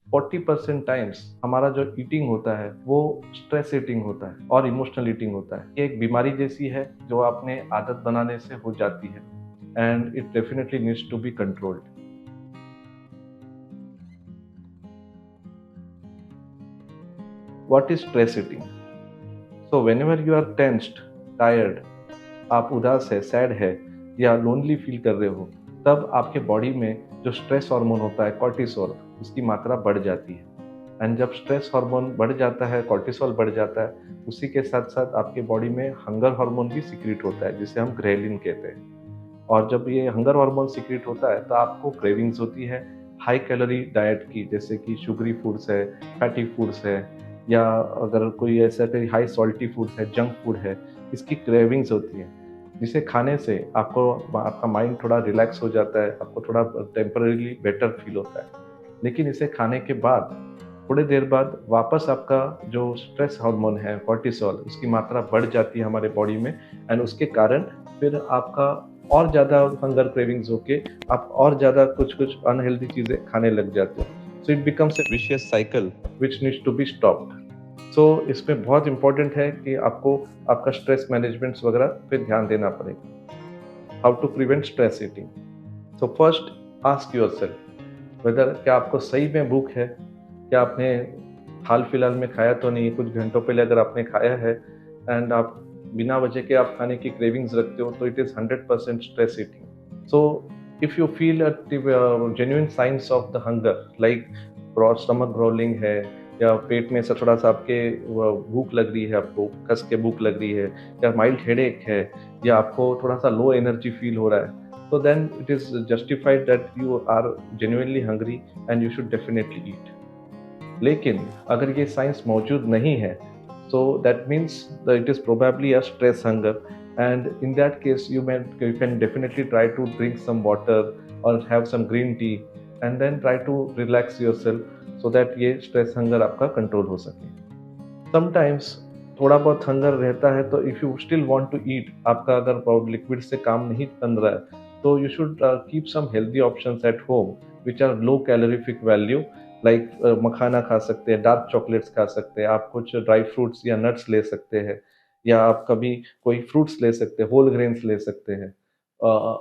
40% times हमारा जो eating होता है वो स्ट्रेस ईटिंग होता है और इमोशनल ईटिंग होता है। ये एक बीमारी जैसी है जो आपने आदत बनाने से हो जाती है and it definitely needs to be controlled. What is stress eating? So whenever you are tensed, tired, आप उदास है, सैड है या लोनली फील कर रहे हो, तब आपके बॉडी में जो स्ट्रेस हार्मोन होता है कॉर्टिसोल, उसकी मात्रा बढ़ जाती है। एंड जब स्ट्रेस हार्मोन बढ़ जाता है, कॉर्टिसोल बढ़ जाता है, उसी के साथ साथ आपके बॉडी में हंगर हार्मोन भी सीक्रेट होता है जिसे हम ग्रेलिन कहते हैं। और जब ये हंगर हार्मोन सीक्रेट होता है तो आपको क्रेविंग्स होती है हाई कैलोरी डाइट की, जैसे कि शुगरी फूड्स है, फैटी फूड्स है, या अगर कोई ऐसा कोई हाई सॉल्टी फूड्स है, जंक फूड है, इसकी क्रेविंग्स होती है, जिसे खाने से आपको आपका माइंड थोड़ा रिलैक्स हो जाता है, आपको थोड़ा टेम्परेली बेटर फील होता है। लेकिन इसे खाने के बाद थोड़ी देर बाद वापस आपका जो स्ट्रेस हार्मोन है कॉर्टिसोल, उसकी मात्रा बढ़ जाती है हमारे बॉडी में। एंड उसके कारण फिर आपका और ज़्यादा हंगर क्रेविंग्स होके आप और ज़्यादा कुछ कुछ अनहेल्दी चीज़ें खाने लग जाते हो। So it becomes a vicious cycle which needs to be stopped. So इसमें बहुत इंपॉर्टेंट है कि आपको आपका स्ट्रेस मैनेजमेंट्स वगैरह पे ध्यान देना पड़ेगा। How to prevent stress eating? So first ask yourself whether क्या आपको सही में भूख है, क्या आपने हाल फिलहाल में खाया तो नहीं, कुछ घंटों पहले अगर आपने खाया है एंड आप बिना वजह के आप खाने की क्रेविंग्स रखते हो तो it is 100% stress eating. So if you feel genuine signs of the hunger like broad stomach growling है, या पेट में से थोड़ा सा आपके भूख लग रही है, आपको कस के भूख लग रही है, या माइल्ड हेडेक है, या आपको थोड़ा सा लो एनर्जी फील हो रहा है, तो then it is justified that you are genuinely hungry and you should definitely eat. लेकिन अगर ये साइंस मौजूद नहीं है, so that means that it is probably a stress hunger, and in that case you can definitely try to drink some water or have some green tea and then try to relax yourself so that ये stress hunger आपका control हो सके। Sometimes थोड़ा बहुत hunger रहता है तो if you still want to eat, आपका अगर लिक्विड से काम नहीं बन रहा है, तो you should keep some healthy options at home which are low calorific value, like makhana खा सकते हैं, डार्क चॉकलेट्स खा सकते हैं, आप कुछ ड्राई फ्रूट्स या नट्स ले सकते हैं, या आप कभी कोई फ्रूट्स ले सकते हैं, होल ग्रेन्स ले सकते हैं,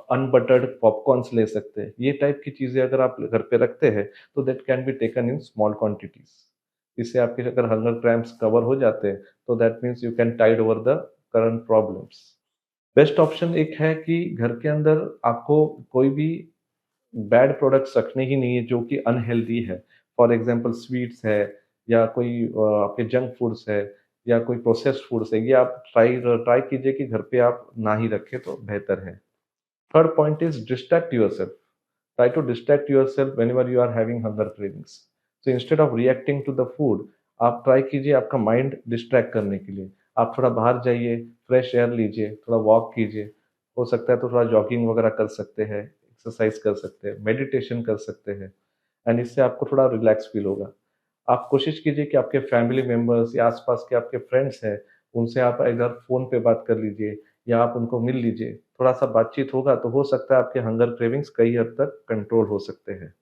अनबटर्ड पॉपकॉर्न्स ले सकते हैं। ये टाइप की चीज़ें अगर आप घर पे रखते हैं तो that can be taken in small quantities. इससे आपके अगर हंगर क्रैम्प्स कवर हो जाते हैं तो that means you can tide over the current problems. Best option एक है कि घर के अंदर आपको कोई भी बैड प्रोडक्ट्स रखने ही नहीं है जो कि अनहेल्दी है। फॉर एग्जांपल स्वीट्स है, या कोई आपके जंक फूड्स है, या कोई प्रोसेस्ड फूड्स है, ये आप ट्राई कीजिए कि घर पे आप ना ही रखें तो बेहतर है। Third point is distract yourself. Try to distract yourself whenever you are having hunger cravings. So instead of reacting to the food, आप ट्राई कीजिए आपका माइंड डिस्ट्रैक्ट करने के लिए। आप थोड़ा बाहर जाइए, फ्रेश एयर लीजिए, थोड़ा वॉक कीजिए, हो सकता है तो थोड़ा जॉगिंग वगैरह कर सकते हैं, एक्सरसाइज कर सकते हैं, मेडिटेशन कर सकते हैं, एंड इससे आपको थोड़ा रिलैक्स फील होगा। आप कोशिश कीजिए कि आपके फैमिली मेंबर्स या आसपास के आपके फ्रेंड्स हैं, उनसे आप अगर फ़ोन पे बात कर लीजिए या आप उनको मिल लीजिए, थोड़ा-सा बातचीत होगा तो हो सकता है आपके हंगर क्रेविंग्स कई हद तक कंट्रोल हो सकते हैं।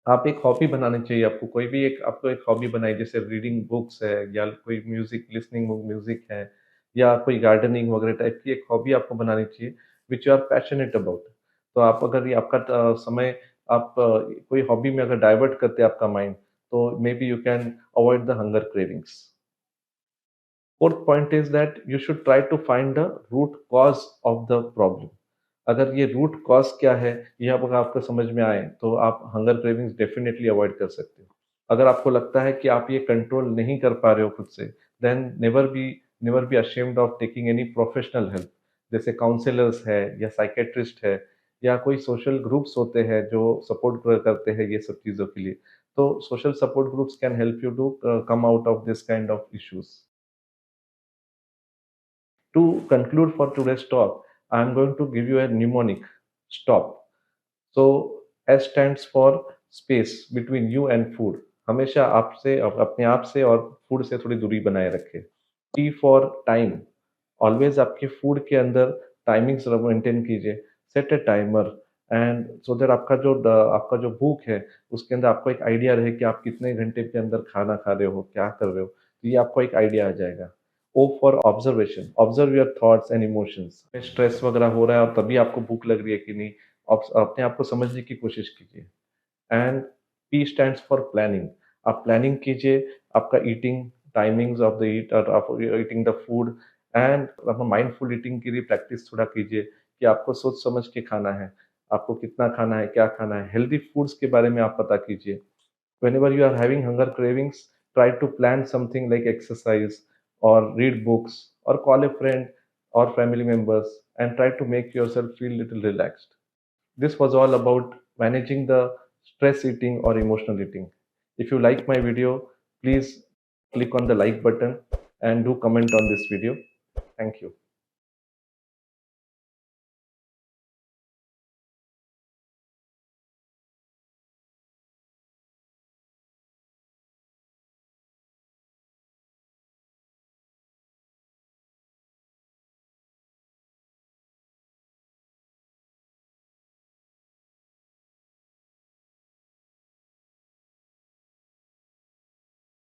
आप एक हॉबी बनानी चाहिए आपको, कोई भी एक आपको एक हॉबी बनाइए, जैसे रीडिंग बुक्स है, या कोई म्यूज़िक लिसनिंग म्यूज़िक है, या कोई गार्डनिंग वगैरह टाइप की एक हॉबी आपको बनानी चाहिए which you are passionate about. तो आप अगर ये आपका समय आप कोई हॉबी में अगर डाइवर्ट करते हैं आपका माइंड, तो may be you can avoid the hunger cravings. Fourth point is that you should try to find the root cause of the problem. अगर ये रूट कॉज क्या है, ये अब अगर आपको समझ में आए तो आप हंगर क्रेविंग्स डेफिनेटली अवॉइड कर सकते हो। अगर आपको लगता है कि आप ये कंट्रोल नहीं कर पा रहे हो खुद से, then never be ashamed of taking any professional help, जैसे काउंसलर्स है, या साइकेट्रिस्ट है, या कोई सोशल ग्रुप्स होते हैं जो सपोर्ट करते हैं ये सब चीज़ों के लिए। तो social support groups can help you to come out of this kind of issues. To conclude for today's talk, I am going to give you a mnemonic: stop. So S stands for space between you and food. हमेशा आपसे अपने आप से और food से थोड़ी दूरी बनाए रखें। T फॉर टाइम, ऑलवेज आपके फूड के अंदर टाइमिंग्स मेंटेन कीजिए। Set A timer, and so that आपका जो भूख है उसके अंदर आपको एक आइडिया रहे कि आप कितने घंटे के अंदर खाना खा रहे हो, क्या कर रहे हो, तो ये आपको एक आइडिया आ जाएगा। O for observation, observe your thoughts and emotions. Stress वगैरह हो रहा है और तभी आपको भूख लग रही है कि नहीं, अपने आप को समझने की कोशिश कीजिए। And P stands for planning. आप प्लानिंग कीजिए आपका ईटिंग टाइमिंग्स ऑफ द ईट और आप ईटिंग द फूड, एंड अपना माइंडफुल ईटिंग के लिए प्रैक्टिस थोड़ा कीजिए कि आपको सोच समझ के खाना है, आपको कितना खाना है, क्या खाना है। हेल्दी फूड्स के बारे में आप पता कीजिए। whenever you are having hunger cravings, try to plan something like exercise or read books or call a friend or family members and try to make yourself feel little relaxed. This was all about managing the stress eating or emotional eating. If you like my video, please click on the like button and do comment on this video. Thank you.